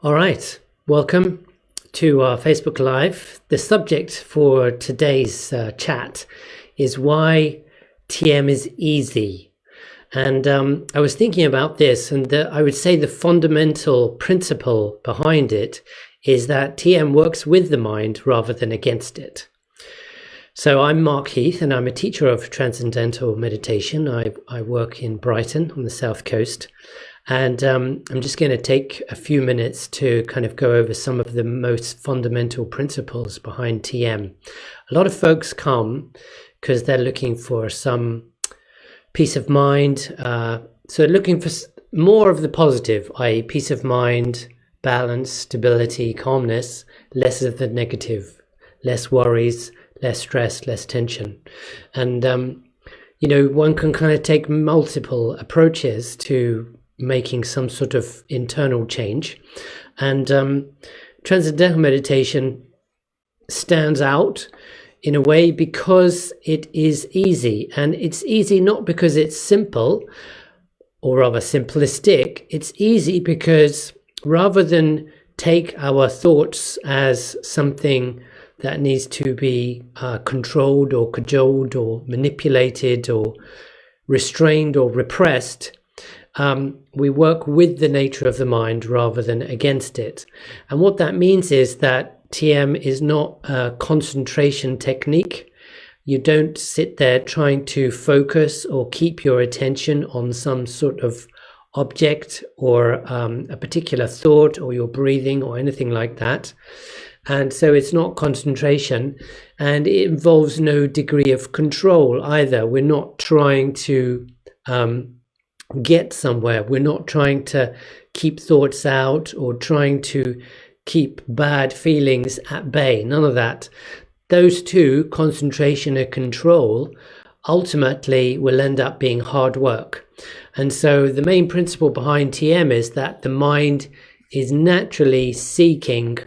All right, welcome to our Facebook Live. The subject for today's chat is why TM is easy. And I was thinking about this, and I would say the fundamental principle behind it is that TM works with the mind rather than against it. So I'm Mark Heath, and I'm a teacher of transcendental meditation. I work in Brighton on the south coast. And I'm just going to take a few minutes to kind of go over some of the most fundamental principles behind TM. A lot of folks come because they're looking for some peace of mind. So looking for more of the positive, i.e. peace of mind, balance, stability, calmness, less of the negative, less worries, less stress, less tension. And, one can kind of take multiple approaches to making some sort of internal change. And transcendental meditation stands out in a way because it is easy. And it's easy not because it's simple, or rather simplistic. It's easy because rather than take our thoughts as something that needs to be controlled or cajoled or manipulated or restrained or repressed, we work with the nature of the mind rather than against it. And what that means is that TM is not a concentration technique. You don't sit there trying to focus or keep your attention on some sort of object or a particular thought or your breathing or anything like that. And so it's not concentration, and it involves no degree of control either. We're not trying to get somewhere. We're not trying to keep thoughts out or trying to keep bad feelings at bay. None of that. Those two, concentration and control, ultimately will end up being hard work. And so the main principle behind TM is that the mind is naturally seeking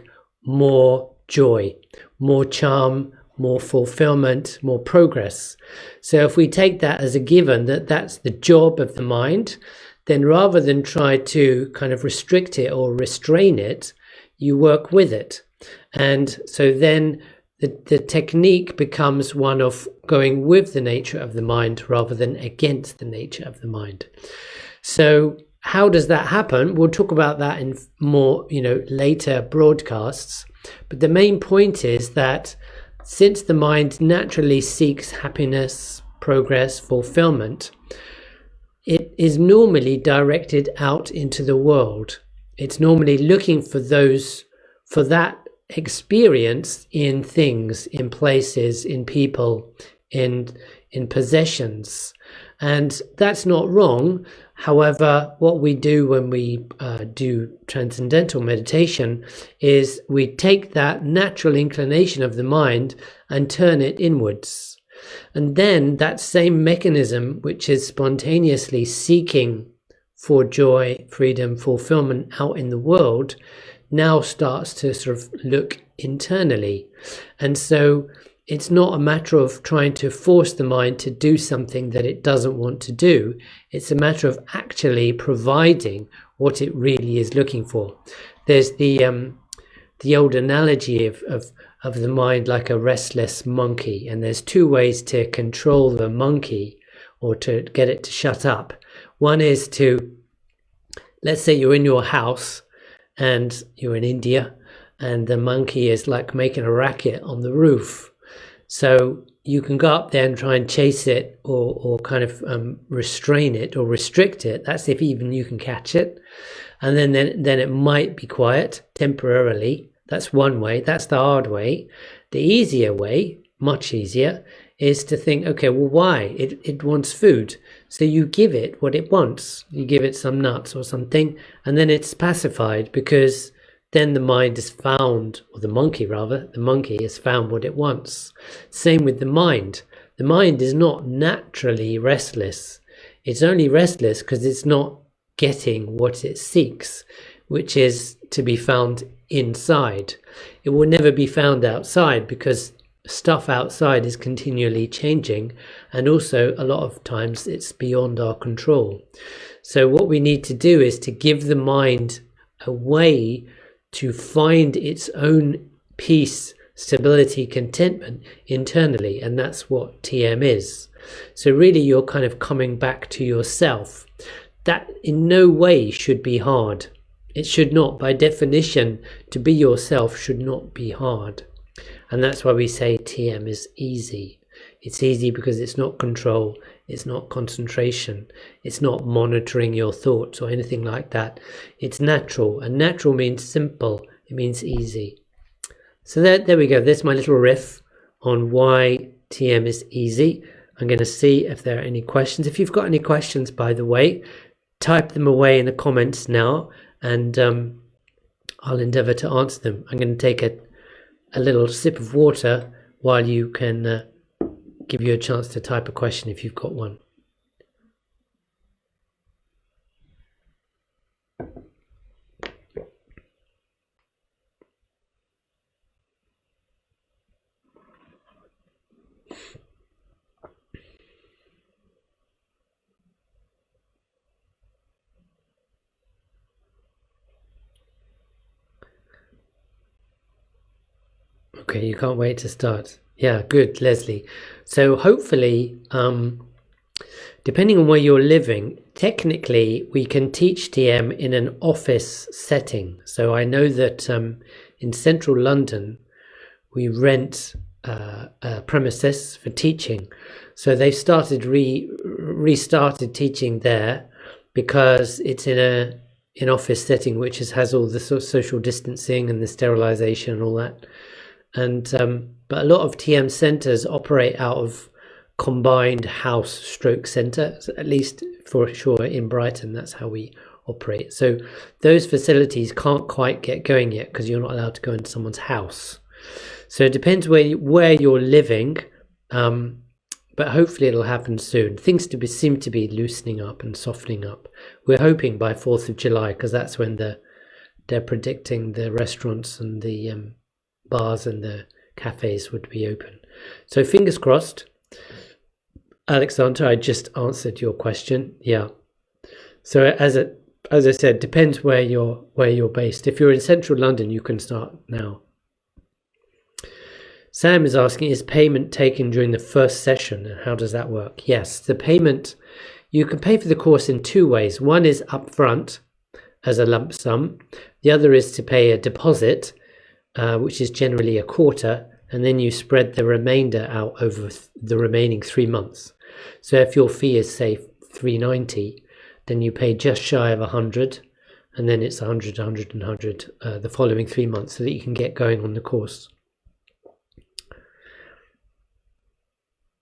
more joy, more charm, more fulfillment, more progress. So if we take that as a given, that that's the job of the mind, then rather than try to kind of restrict it or restrain it, you work with it. And so then the technique becomes one of going with the nature of the mind rather than against the nature of the mind. So how does that happen? We'll talk about that in more, later broadcasts. But the main point is that since the mind naturally seeks happiness, progress, fulfillment, it is normally directed out into the world. It's normally looking for that experience in things, in places, in people, in possessions. And that's not wrong. However, what we do when we do transcendental meditation is we take that natural inclination of the mind and turn it inwards. And then that same mechanism, which is spontaneously seeking for joy, freedom, fulfillment out in the world, now starts to sort of look internally. And so it's not a matter of trying to force the mind to do something that it doesn't want to do. It's a matter of actually providing what it really is looking for. There's the old analogy of the mind like a restless monkey, and there's two ways to control the monkey or to get it to shut up. One is to, let's say you're in your house and you're in India, and the monkey is like making a racket on the roof. So you can go up there and try and chase it or kind of restrain it or restrict it. That's if even you can catch it. And then it might be quiet temporarily. That's one way. That's the hard way. The easier way, much easier, is to think, okay, well, why? It wants food. So you give it what it wants. You give it some nuts or something, and then it's pacified because then the mind has found, or the monkey has found what it wants. Same with the mind. The mind is not naturally restless. It's only restless because it's not getting what it seeks, which is to be found inside. It will never be found outside because stuff outside is continually changing, and also a lot of times it's beyond our control. So what we need to do is to give the mind a way to find its own peace, stability, contentment internally. And that's what TM is. So really you're kind of coming back to yourself. That in no way should be hard. It should not. By definition, to be yourself should not be hard. And that's why we say TM is easy. It's easy because it's not control, it's not concentration, it's not monitoring your thoughts or anything like that. It's natural, and natural means simple, it means easy. So there we go. There's my little riff on why TM is easy. I'm going to see if there are any questions. If you've got any questions, by the way, type them away in the comments now, and I'll endeavour to answer them. I'm going to take a little sip of water while you can give you a chance to type a question if you've got one. Okay, you can't wait to start. Yeah, good, Leslie. So hopefully, depending on where you're living, technically we can teach TM in an office setting. So I know that in central London, we rent a premises for teaching. So they've started restarted teaching there because it's in an office setting which has all the sort of social distancing and the sterilisation and all that. And but a lot of TM centres operate out of combined house stroke centre, at least for sure in Brighton. That's how we operate. So those facilities can't quite get going yet because you're not allowed to go into someone's house. So it depends where you're living, but hopefully it'll happen soon. Things seem to be loosening up and softening up. We're hoping by 4th of July because that's when they're predicting the restaurants and the bars and the cafes would be open. So fingers crossed. Alexander, I just answered your question. Yeah. So as I said, depends where you're based. If you're in central London, you can start now. Sam is asking, is payment taken during the first session and how does that work? Yes, the payment, you can pay for the course in two ways. One is upfront as a lump sum. The other is to pay a deposit, which is generally a quarter, and then you spread the remainder out over the remaining 3 months. So if your fee is say £390, then you pay just shy of 100, and then it's 100, 100 and 100 the following 3 months so that you can get going on the course.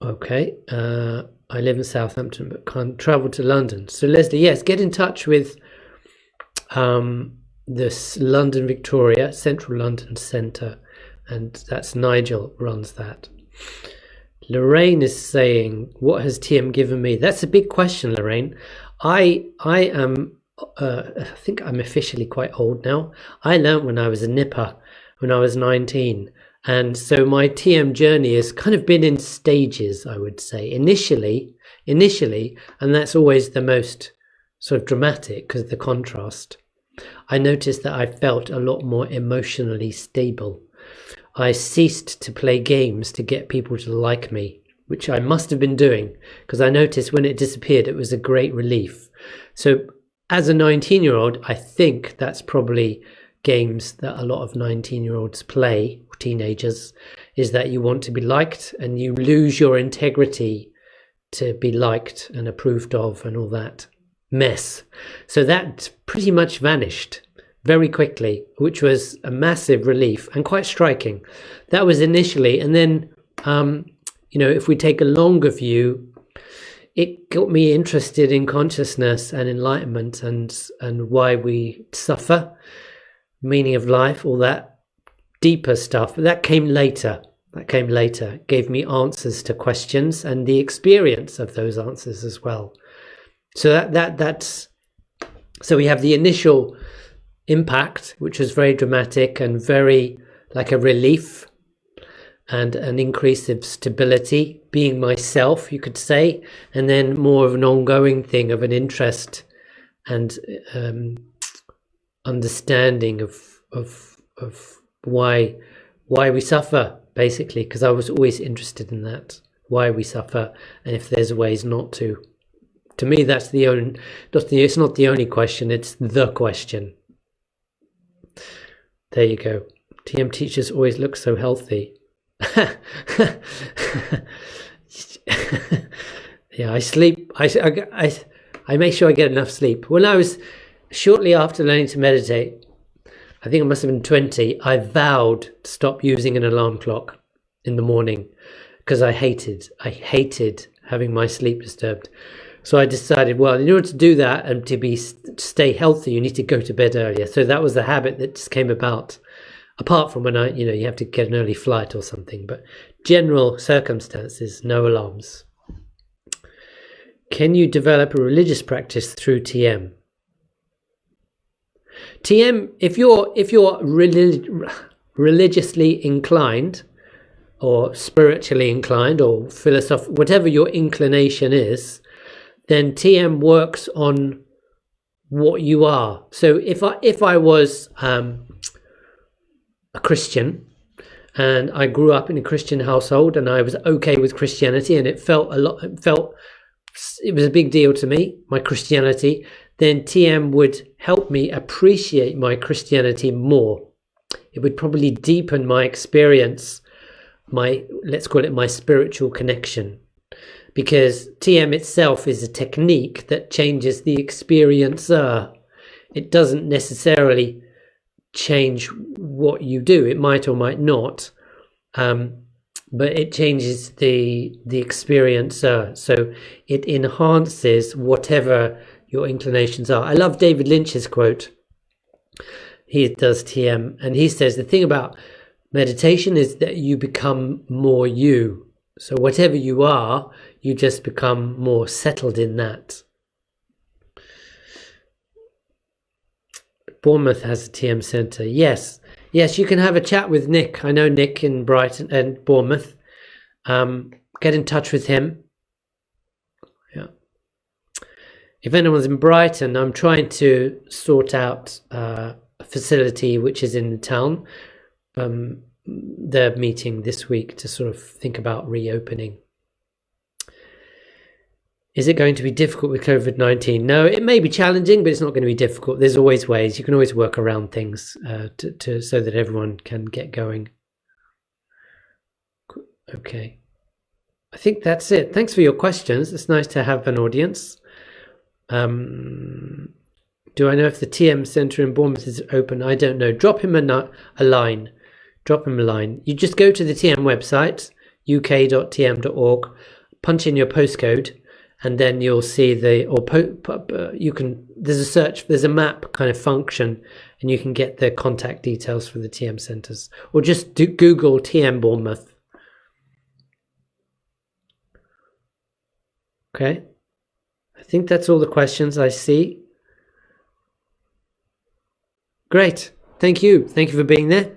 Okay, I live in Southampton but can't travel to London. So Leslie, yes, get in touch with this London Victoria, Central London Centre, and that's Nigel runs that. Lorraine is saying, what has TM given me? That's a big question, Lorraine. I think I'm officially quite old now. I learned when I was a nipper, when I was 19. And so my TM journey has kind of been in stages, I would say. Initially, and that's always the most sort of dramatic because of the contrast. I noticed that I felt a lot more emotionally stable. I ceased to play games to get people to like me, which I must have been doing because I noticed when it disappeared, it was a great relief. So as a 19-year-old, I think that's probably games that a lot of 19-year-olds play, or teenagers, is that you want to be liked and you lose your integrity to be liked and approved of and all that mess. So that pretty much vanished very quickly, which was a massive relief and quite striking. That was initially, and then if we take a longer view, it got me interested in consciousness and enlightenment and why we suffer, meaning of life, all that deeper stuff. But that came later. It gave me answers to questions and the experience of those answers as well. So that's so we have the initial impact, which was very dramatic and very like a relief and an increase of stability, being myself, you could say, and then more of an ongoing thing of an interest and understanding of why we suffer, basically, because I was always interested in that, why we suffer, and if there's ways not to. To me, that's it's not the only question, it's the question. There you go. TM teachers always look so healthy. Yeah, I sleep. I make sure I get enough sleep. When I was shortly after learning to meditate, I think it must have been 20, I vowed to stop using an alarm clock in the morning because I hated having my sleep disturbed. So I decided, well, in order to do that and to stay healthy, you need to go to bed earlier. So that was the habit that just came about. Apart from when you have to get an early flight or something, but general circumstances, no alarms. Can you develop a religious practice through TM? TM, if you're religiously inclined, or spiritually inclined, or philosophical, whatever your inclination is, then TM works on what you are. So if I was a Christian and I grew up in a Christian household and I was okay with Christianity and it was a big deal to me, my Christianity, then TM would help me appreciate my Christianity more. It would probably deepen my experience, let's call it my spiritual connection, because TM itself is a technique that changes the experiencer. It doesn't necessarily change what you do. It might or might not, but it changes the experiencer. So it enhances whatever your inclinations are. I love David Lynch's quote. He does TM, and he says the thing about meditation is that you become more you. So whatever you are, you just become more settled in that. Bournemouth has a TM centre. Yes, you can have a chat with Nick. I know Nick in Brighton and Bournemouth. Get in touch with him. Yeah. If anyone's in Brighton, I'm trying to sort out a facility which is in the town. They're meeting this week to sort of think about reopening. Is it going to be difficult with COVID-19? No, it may be challenging, but it's not going to be difficult. There's always ways. You can always work around things so that everyone can get going. Okay. I think that's it. Thanks for your questions. It's nice to have an audience. Do I know if the TM Centre in Bournemouth is open? I don't know. Drop him a line. Drop him a line. You just go to the TM website, uk.tm.org, punch in your postcode, and then you'll see there's a map kind of function, and you can get the contact details for the TM centres, or just Google TM Bournemouth. Okay, I think that's all the questions I see. Great, thank you for being there.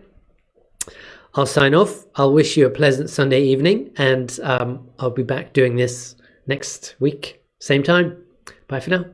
I'll sign off. I'll wish you a pleasant Sunday evening, and I'll be back doing this next week, same time. Bye for now.